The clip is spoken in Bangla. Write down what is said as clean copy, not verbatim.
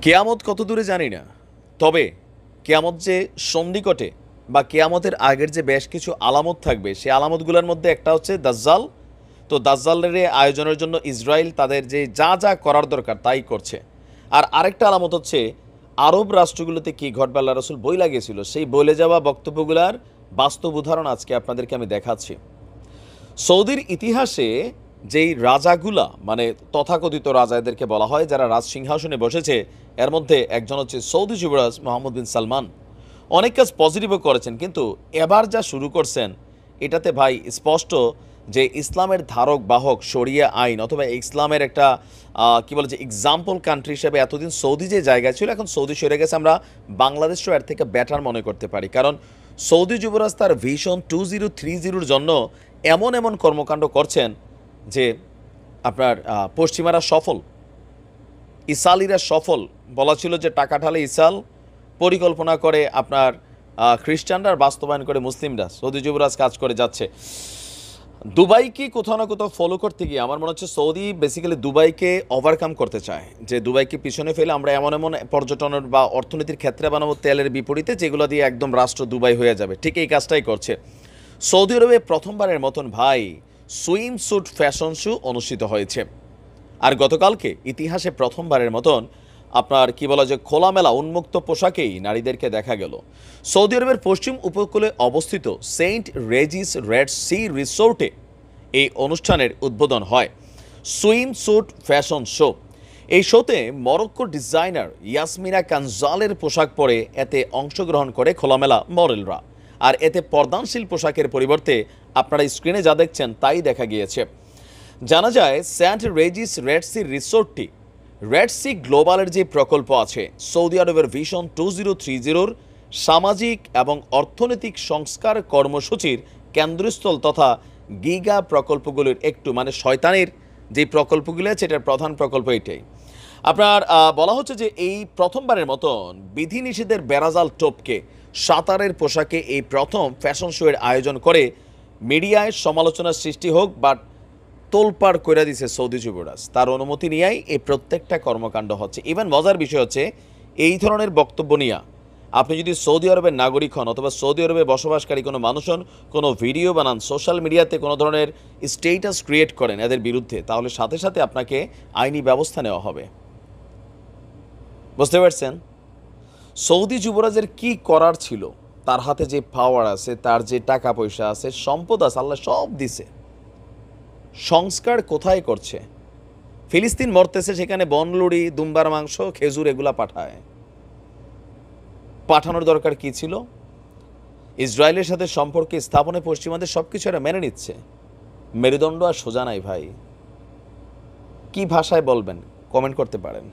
কেয়ামত কত দূরে জানি না, তবে কেয়ামত যে সন্নিকটে বা কেয়ামতের আগের যে বেশ কিছু আলামত থাকবে, সেই আলামতগুলোর মধ্যে একটা হচ্ছে দাজ্জাল। তো দাজ্জালের আয়োজনের জন্য ইসরায়েল তাদের যে যা যা করার দরকার তাই করছে। আর আরেকটা আলামত হচ্ছে আরব রাষ্ট্রগুলোতে কী ঘটবে, আল্লাহ রসুল বই লাগিয়েছিল, সেই বলে যাওয়া বক্তব্যগুলার বাস্তব উদাহরণ আজকে আপনাদেরকে আমি দেখাচ্ছি। সৌদির ইতিহাসে যেই রাজাগুলা, মানে তথাকথিত রাজা এদেরকে বলা হয়, যারা রাজ সিংহাসনে বসেছে, এর মধ্যে একজন হচ্ছে সৌদি যুবরাজ মোহাম্মদ বিন সালমান। অনেক কাজ পজিটিভও করেছেন, কিন্তু এবার যা শুরু করছেন এটাতে ভাই স্পষ্ট যে ইসলামের ধারক বাহক শরিয়া আইন অথবা ইসলামের একটা কি বলে যে এক্সাম্পল কান্ট্রি হিসেবে এতদিন সৌদি যে জায়গা ছিল, এখন সৌদি সরে গেছে। আমরা বাংলাদেশও এর থেকে বেটার মনে করতে পারি, কারণ সৌদি যুবরাজ তার ভিশন 2030-র জন্য এমন এমন কর্মকাণ্ড করছেন যে আপনার পশ্চিমারা সফল, ইসালিরা সফল। বলা ছিল যে টাকা ঢালে ইসাল, পরিকল্পনা করে আপনার খ্রিস্টানরা, বাস্তবায়ন করে মুসলিমরা। সৌদি যুবরাজ কাজ করে যাচ্ছে। দুবাইকে কোথাও না কোথাও ফলো করতে গিয়ে আমার মনে হচ্ছে সৌদি বেসিক্যালি দুবাইকে ওভারকাম করতে চায়, যে দুবাইকে পিছনে ফেলে আমরা এমন এমন পর্যটনের বা অর্থনীতির ক্ষেত্রে বানাবো তেলের বিপরীতে, যেগুলো দিয়ে একদম রাষ্ট্র দুবাই হয়ে যাবে। ঠিক এই কাজটাই করছে। সৌদি আরবে প্রথমবারের মতন ভাই সুইম স্যুট ফ্যাশন শো অনুষ্ঠিত হয়েছে। আর গতকালকে ইতিহাসে প্রথমবারের মতন আপনার কি বলা যে খোলামেলা উন্মুক্ত পোশাকেই নারীদেরকে দেখা গেল। সৌদি আরবের পশ্চিম উপকূলে অবস্থিত সেন্ট রেজিস রেড সি রিসোর্টে এই অনুষ্ঠানের উদ্বোধন হয় সুইম স্যুট ফ্যাশন শো। এই শোতে মরক্কো ডিজাইনার ইয়াসমিনা কানজালের পোশাক পরে এতে অংশগ্রহণ করে খোলামেলা মডেলরা। আর এতে পর্দানশীল পোশাকের পরিবর্তে আপনারা স্ক্রিনে যা দেখছেন তাই দেখা গিয়েছে। জানা যায় Saint রেজিস Red Sea রিসোর্টটি Red Sea গ্লোবালের যে প্রকল্প আছে, সৌদি আরবের ভিশন 2030-র সামাজিক এবং অর্থনৈতিক সংস্কার কর্মসূচির কেন্দ্রস্থল তথা গিগা প্রকল্পগুলির একটু, মানে শয়তানের যে প্রকল্পগুলি আছে এটার প্রধান প্রকল্প এটাই। আপনার বলা হচ্ছে যে এই প্রথমবারের মতন বিধিনিষেধের বেড়াজাল টপকে সাঁতারের পোশাকে এই প্রথম ফ্যাশন শো এর আয়োজন করে মিডিয়ায় সমালোচনার সৃষ্টি হোক, বাট তোলপাড় করে দিছে সৌদি যুবরাজ। তার অনুমতি নিয়েই এই প্রত্যেকটা কর্মকাণ্ড হচ্ছে। ইভেন মজার বিষয় হচ্ছে এই ধরনের বক্তব্য নিয়ে আপনি যদি সৌদি আরবের নাগরিক হন অথবা সৌদি আরবে বসবাসকারী কোনো মানুষ হন, কোনো ভিডিও বানান, সোশ্যাল মিডিয়াতে কোনো ধরনের স্টেটাস ক্রিয়েট করেন এদের বিরুদ্ধে, তাহলে সাথে সাথে আপনাকে আইনি ব্যবস্থা নেওয়া হবে। বুঝতে পারছেন সৌদি যুবরাজের কি করার ছিল? তার হাতে যে পাওয়ার আছে, তার যে টাকা পয়সা আছে, সম্পদ আছে, আল্লাহ সব দিছে। সংস্কার কোথায় করছে? ফিলিস্তিন মরতেছে, সেখানে বনলুড়ি, দুম্বার মাংস, খেজুর এগুলা পাঠানোর দরকার কি ছিল? ইসরায়েলের সাথে সম্পর্কে স্থাপনে পশ্চিমাদের সবকিছু এরা মেনে নিচ্ছে। মেরুদণ্ড আর সোজা নাই ভাই। কি ভাষায় বলবেন কমেন্ট করতে পারেন।